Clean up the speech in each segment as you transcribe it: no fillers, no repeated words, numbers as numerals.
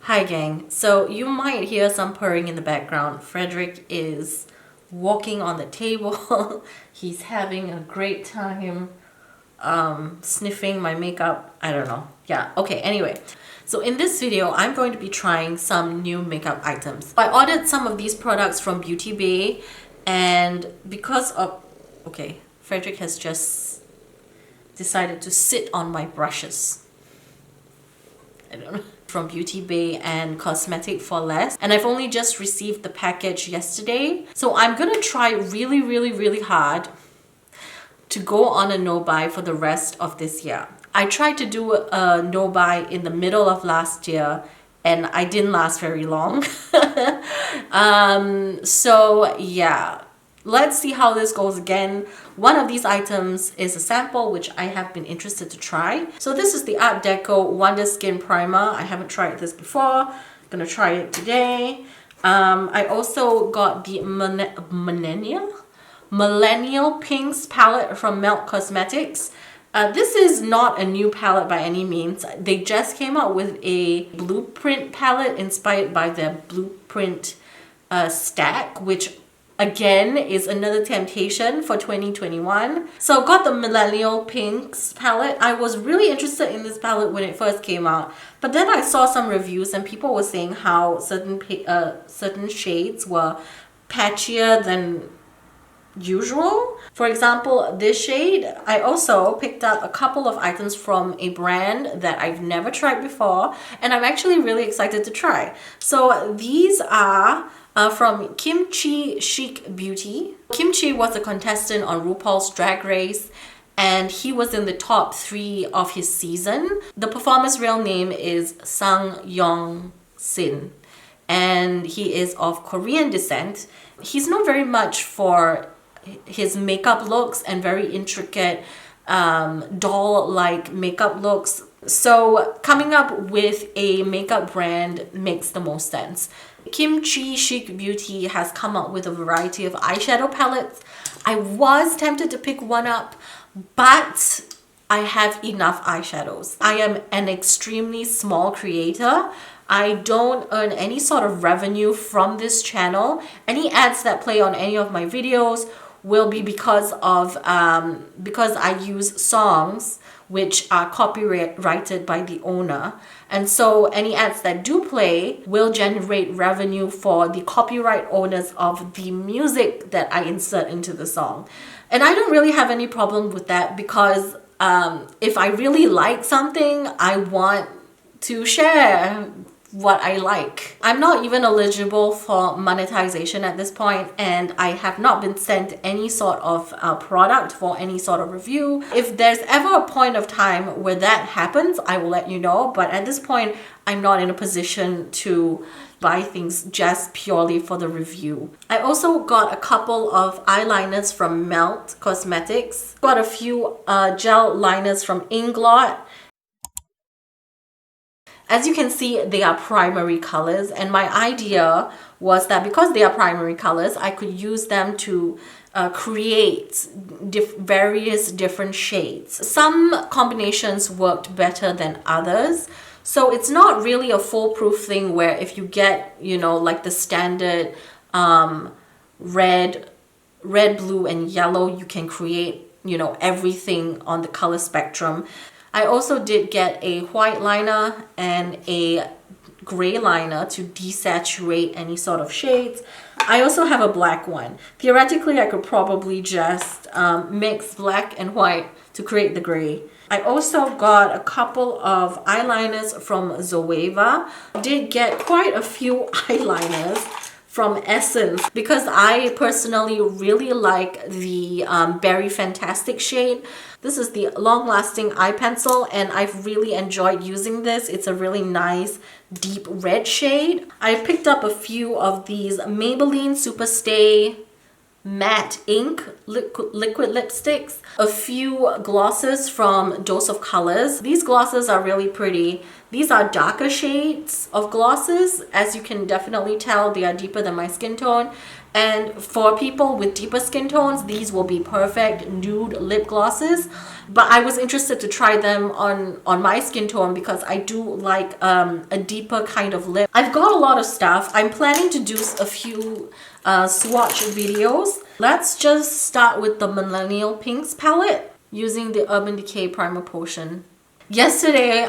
Hi gang, so you might hear some purring in the background. Frederick is walking on the table. He's having a great time sniffing my makeup. I don't know. Yeah, okay, anyway. So in this video, I'm going to be trying some new makeup items. I ordered some of these products from Beauty Bay, and because of... Okay, Frederick has just decided to sit on my brushes. I don't know. From Beauty Bay and Cosmetic for Less, and I've only just received the package yesterday, so I'm gonna try really hard to go on a no buy for the rest of this year. I tried to do a no buy in the middle of last year and I didn't last very long. So yeah, let's see how this goes again. One of these items is a sample which I have been interested to try. So this is the Art Deco Wonder Skin Primer. I haven't tried this before. I'm gonna try it today. I also got the Millennial Pinx palette from Melt Cosmetics. This is not a new palette by any means. They just came out with a blueprint palette inspired by their blueprint stack, which again is another temptation for 2021. So got the Millennial Pinx palette. I was really interested in this palette when it first came out, but then I saw some reviews and people were saying how certain shades were patchier than usual. For example, this shade, I also picked up a couple of items from a brand that I've never tried before, and I'm actually really excited to try. So these are from Chi Chic Beauty. Chi was a contestant on RuPaul's Drag Race, and he was in the top 3 of his season. The performer's real name is Sang Yong Sin, and he is of Korean descent. He's known very much for his makeup looks and very intricate doll-like makeup looks. So coming up with a makeup brand makes the most sense. Chi Chic Beauty has come up with a variety of eyeshadow palettes. I was tempted to pick one up, but I have enough eyeshadows. I am an extremely small creator. I don't earn any sort of revenue from this channel. Any ads that play on any of my videos will be because I use songs which are copyrighted by the owner, and so any ads that do play will generate revenue for the copyright owners of the music that I insert into the song. And I don't really have any problem with that, because if I really like something, I want to share what I like. I'm not even eligible for monetization at this point, and I have not been sent any sort of product for any sort of review. If there's ever a point of time where that happens, I will let you know, but at this point I'm not in a position to buy things just purely for the review. I also got a couple of eyeliners from Melt Cosmetics. Got a few gel liners from Inglot. As you can see, they are primary colors, and my idea was that because they are primary colors, I could use them to create various different shades. Some combinations worked better than others, so it's not really a foolproof thing where if you get, you know, like the standard red, blue, and yellow, you can create, you know, everything on the color spectrum. I also did get a white liner and a gray liner to desaturate any sort of shades. I also have a black one. Theoretically, I could probably just mix black and white to create the gray. I also got a couple of eyeliners from Zoeva. I did get quite a few eyeliners from Essence because I personally really like the Berry Fantastic shade. This is the long-lasting eye pencil, and I've really enjoyed using this. It's a really nice deep red shade. I picked up a few of these Maybelline Superstay Matte Ink liquid lipsticks, a few glosses from Dose of Colors. These glosses are really pretty. These are darker shades of glosses. As you can definitely tell, they are deeper than my skin tone. And for people with deeper skin tones, these will be perfect nude lip glosses. But I was interested to try them on my skin tone because I do like a deeper kind of lip. I've got a lot of stuff. I'm planning to do a few swatch videos. Let's just start with the Millennial Pinx palette using the Urban Decay Primer Potion. Yesterday,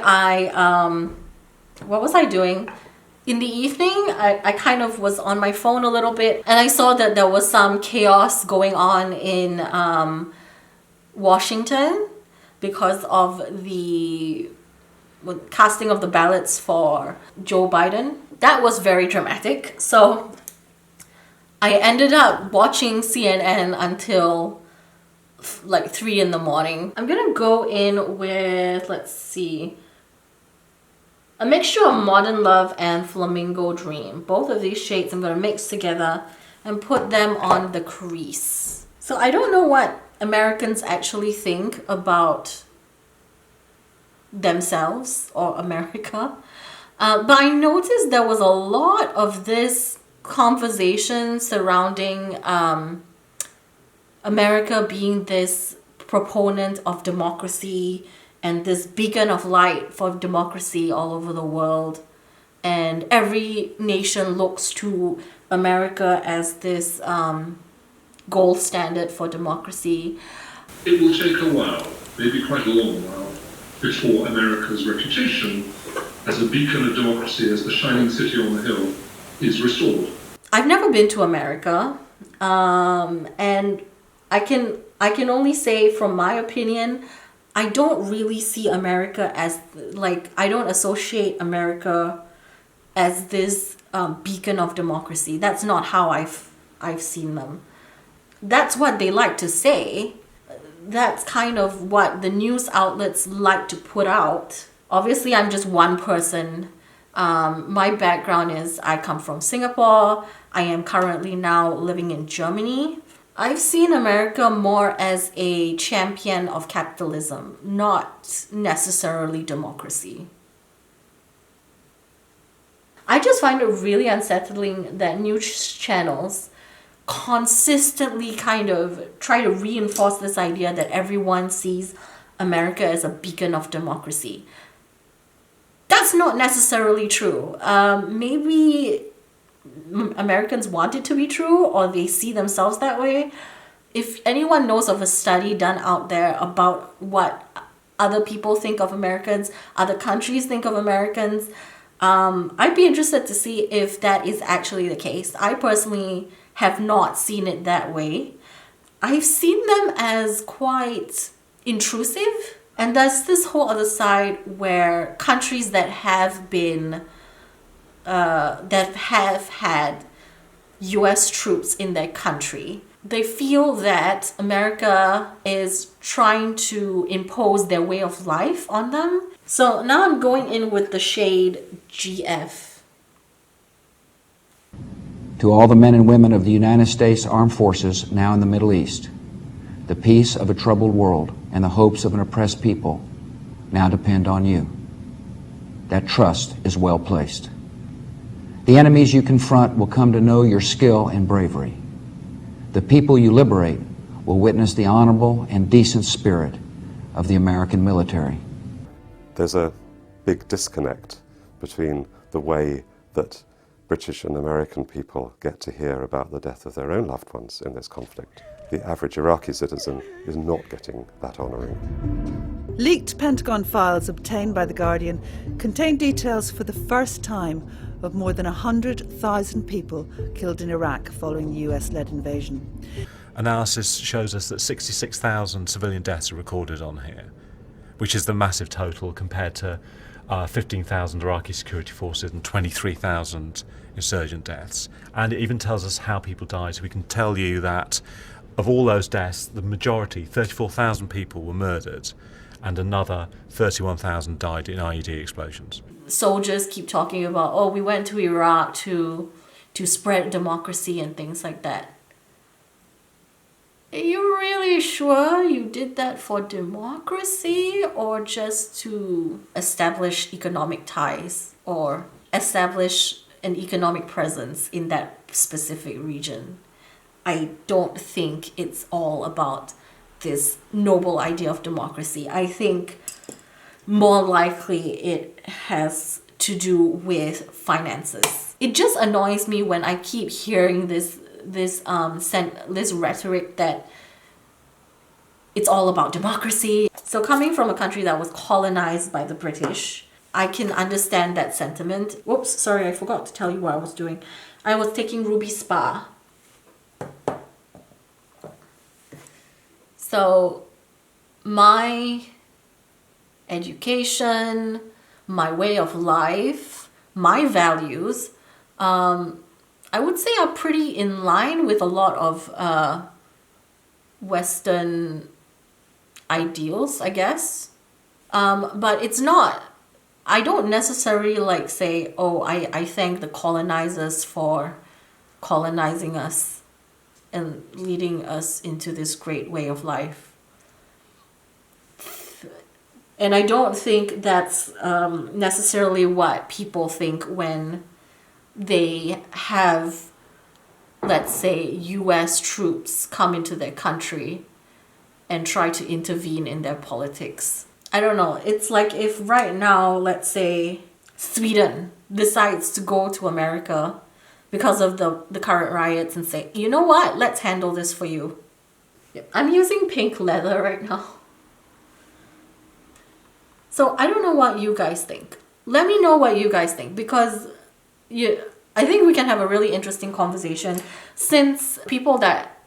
what was I doing? In the evening, I kind of was on my phone a little bit and I saw that there was some chaos going on in Washington because of the casting of the ballots for Joe Biden. That was very dramatic. So I ended up watching CNN until like 3 in the morning. I'm gonna go in with, let's see, a mixture of Modern Love and Flamingo Dream. Both of these shades I'm going to mix together and put them on the crease. So I don't know what Americans actually think about themselves or America. But I noticed there was a lot of this conversation surrounding America being this proponent of democracy and this beacon of light for democracy all over the world. And every nation looks to America as this gold standard for democracy. It will take a while, maybe quite a long while, before America's reputation as a beacon of democracy, as the shining city on the hill, is restored. I've never been to America, and I can only say from my opinion, I don't really see America as, like, I don't associate America as this beacon of democracy. That's not how I've seen them. That's what they like to say. That's kind of what the news outlets like to put out. Obviously, I'm just one person. My background is I come from Singapore. I am currently now living in Germany. I've seen America more as a champion of capitalism, not necessarily democracy. I just find it really unsettling that news channels consistently kind of try to reinforce this idea that everyone sees America as a beacon of democracy. That's not necessarily true. Maybe Americans want it to be true, or they see themselves that way. If anyone knows of a study done out there about what other people think of Americans, other countries think of Americans, I'd be interested to see if that is actually the case. I personally have not seen it that way. I've seen them as quite intrusive. And there's this whole other side where countries that have been that have had US troops in their country, they feel that America is trying to impose their way of life on them. So now I'm going in with the shade GF. To all the men and women of the United States Armed Forces now in the Middle East, the peace of a troubled world and the hopes of an oppressed people now depend on you. That trust is well placed. The enemies you confront will come to know your skill and bravery. The people you liberate will witness the honorable and decent spirit of the American military. There's a big disconnect between the way that British and American people get to hear about the death of their own loved ones in this conflict. The average Iraqi citizen is not getting that honouring. Leaked Pentagon files obtained by The Guardian contain details for the first time of more than 100,000 people killed in Iraq following the US-led invasion. Analysis shows us that 66,000 civilian deaths are recorded on here, which is the massive total compared to 15,000 Iraqi security forces and 23,000 insurgent deaths. And it even tells us how people died. So we can tell you that of all those deaths, the majority, 34,000 people, were murdered, and another 31,000 died in IED explosions. Soldiers keep talking about, oh, we went to Iraq to spread democracy and things like that. Are you really sure you did that for democracy or just to establish economic ties or establish an economic presence in that specific region? I don't think it's all about this noble idea of democracy. I think more likely it has to do with finances. It just annoys me when I keep hearing this rhetoric that it's all about democracy. So coming from a country that was colonized by the British, I can understand that sentiment. Whoops, sorry, I forgot to tell you what I was doing. I was taking Ruby Spa. So my education, my way of life, my values, I would say are pretty in line with a lot of Western ideals, I guess. But it's not, I don't necessarily like say, oh, I thank the colonizers for colonizing us and leading us into this great way of life. And I don't think that's necessarily what people think when they have, let's say, US troops come into their country and try to intervene in their politics. I don't know. It's like if right now, let's say, Sweden decides to go to America because of the current riots and say, you know what, let's handle this for you. I'm using pink leather right now. So I don't know what you guys think. Let me know what you guys think, because I think we can have a really interesting conversation, since people that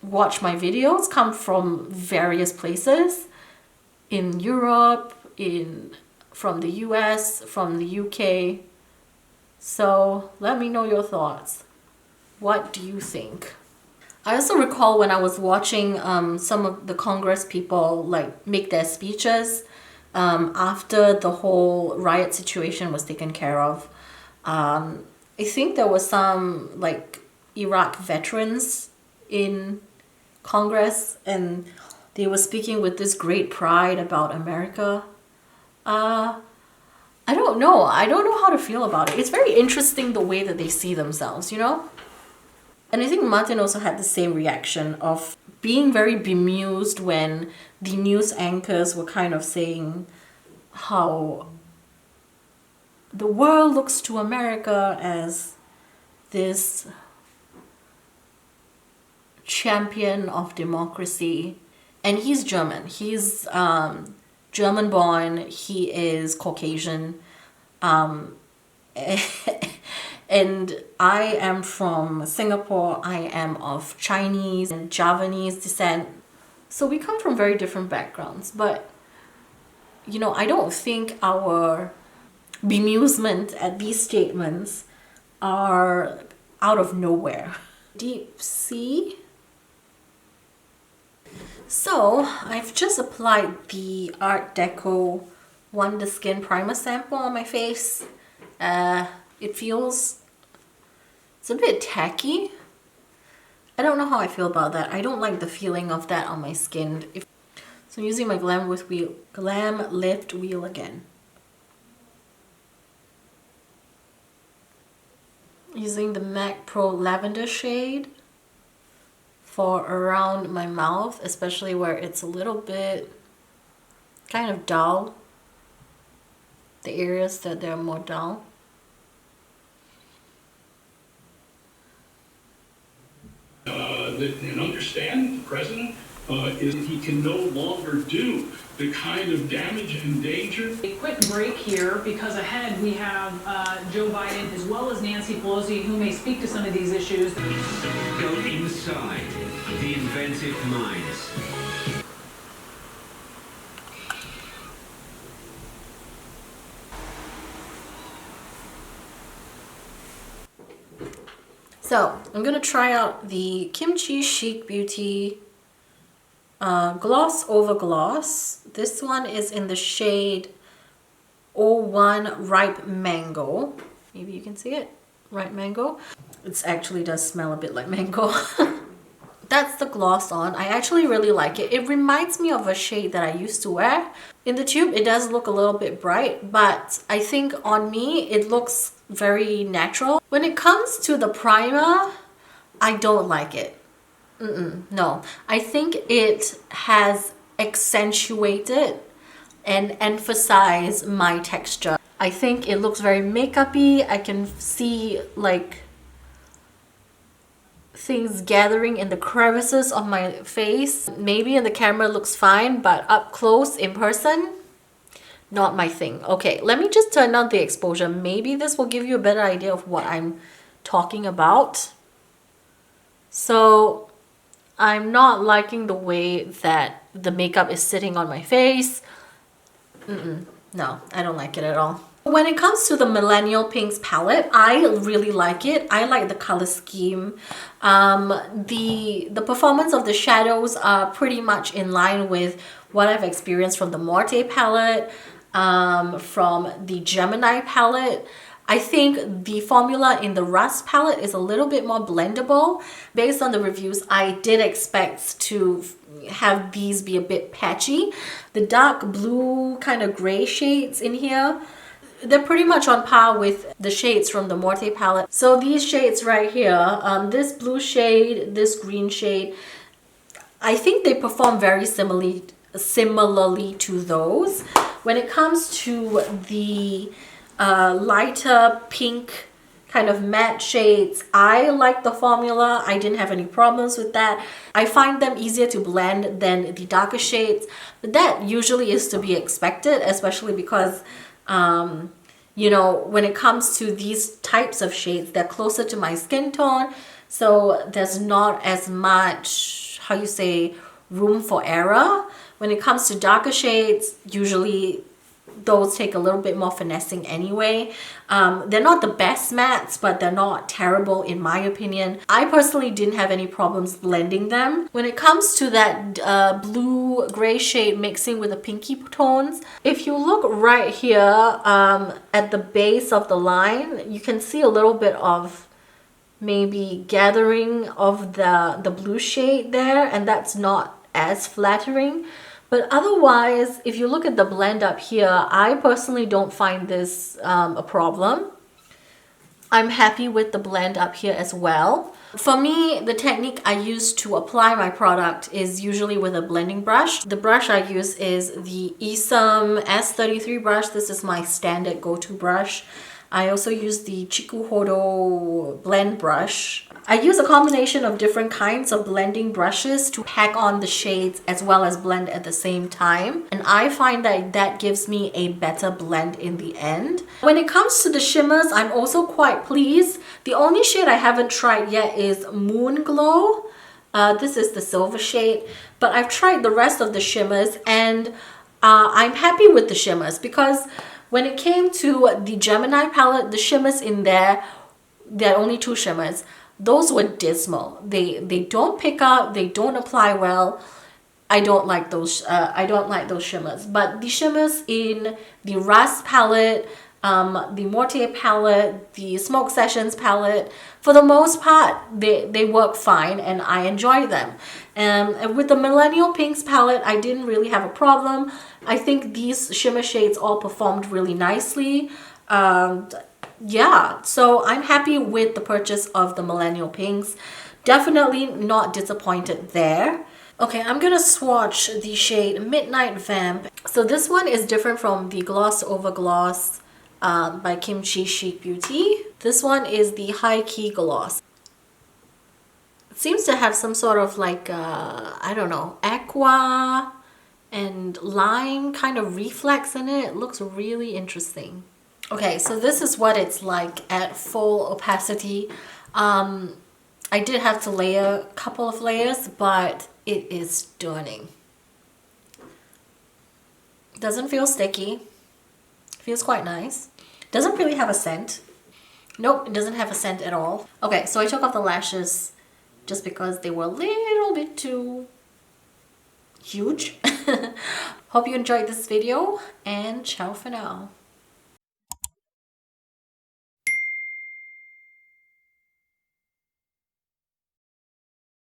watch my videos come from various places in Europe, from the US, from the UK. So let me know your thoughts. What do you think? I also recall when I was watching some of the Congress people like make their speeches after the whole riot situation was taken care of. I think there was some like Iraq veterans in Congress, and they were speaking with this great pride about America. I don't know. I don't know how to feel about it. It's very interesting the way that they see themselves, you know? And I think Martin also had the same reaction of being very bemused when the news anchors were kind of saying how the world looks to America as this champion of democracy. And he's German. He's German born. He is Caucasian. And I am from Singapore. I am of Chinese and Javanese descent. So we come from very different backgrounds. But, you know, I don't think our bemusement at these statements are out of nowhere. Deep sea. So I've just applied the Art Deco Wonder Skin primer sample on my face. It feels, it's a bit tacky. I don't know how I feel about that. I don't like the feeling of that on my skin. So I'm using my Glam Lift Wheel again. Using the MAC Pro Lavender shade for around my mouth, especially where it's a little bit kind of dull. The areas that they're more dull. And understand the president is he can no longer do the kind of damage and danger. A quick break here, because ahead we have Joe Biden as well as Nancy Pelosi, who may speak to some of these issues. Go inside the inventive minds. So I'm gonna try out the Chi Chic Beauty Gloss Over Gloss. This one is in the shade 01 Ripe Mango. Maybe you can see it. Ripe Mango. It actually does smell a bit like mango. That's the gloss on. I actually really like it. It reminds me of a shade that I used to wear. In the tube, it does look a little bit bright, but I think on me, it looks very natural. When it comes to the primer, I don't like it. No, I think it has accentuated and emphasized my texture. I think it looks very makeup-y. I can see like things gathering in the crevices of my face. Maybe in the camera it looks fine, but up close in person, not my thing. Okay, let me just turn on the exposure. Maybe this will give you a better idea of what I'm talking about. So I'm not liking the way that the makeup is sitting on my face. No, I don't like it at all. When it comes to the Millennial Pinx palette, I really like it. I like the color scheme. The performance of the shadows are pretty much in line with what I've experienced from the Morte palette, from the Gemini palette. I think the formula in the Rust palette is a little bit more blendable. Based on the reviews, I did expect to have these be a bit patchy. The dark blue kind of gray shades in here, they're pretty much on par with the shades from the Morte palette. So these shades right here, this blue shade, this green shade, I think they perform very similarly to those. When it comes to the lighter pink kind of matte shades, I like the formula. I didn't have any problems with that. I find them easier to blend than the darker shades, but that usually is to be expected, especially because you know, when it comes to these types of shades, they're closer to my skin tone, so there's not as much, how you say, room for error. When it comes to darker shades, usually those take a little bit more finessing anyway. They're not the best mattes, but they're not terrible in my opinion. I personally didn't have any problems blending them. When it comes to that blue gray shade mixing with the pinky tones, if you look right here at the base of the line, you can see a little bit of maybe gathering of the blue shade there, and that's not as flattering. But otherwise, if you look at the blend up here, I personally don't find this a problem. I'm happy with the blend up here as well. For me, the technique I use to apply my product is usually with a blending brush. The brush I use is the Esam S33 brush. This is my standard go-to brush. I also use the Chikuhodo blend brush. I use a combination of different kinds of blending brushes to pack on the shades as well as blend at the same time. And I find that that gives me a better blend in the end. When it comes to the shimmers, I'm also quite pleased. The only shade I haven't tried yet is Moon Glow. This is the silver shade, but I've tried the rest of the shimmers and I'm happy with the shimmers because when it came to the Gemini palette, the shimmers in there are only 2 shimmers. Those were dismal. They don't pick up, they don't apply well. I don't like those shimmers. But the shimmers in the Rust palette, the Morte palette, the Smoke Sessions palette, for the most part, they work fine and I enjoy them. And with the Millennial Pinx palette, I didn't really have a problem. I think these shimmer shades all performed really nicely. Yeah, so I'm happy with the purchase of the Millennial Pinx. Definitely not disappointed there. Okay, I'm gonna swatch the shade Midnight Vamp. So this one is different from the Gloss Over Gloss by Chi Chic Beauty. This one is the High Key Gloss. It seems to have some sort of like, I don't know, aqua and lime kind of reflex in it. It looks really interesting. Okay, so this is what it's like at full opacity. I did have to layer a couple of layers, but it is stunning. Doesn't feel sticky. Feels quite nice. Doesn't really have a scent. Nope, it doesn't have a scent at all. Okay, so I took off the lashes just because they were a little bit too huge. Hope you enjoyed this video and ciao for now.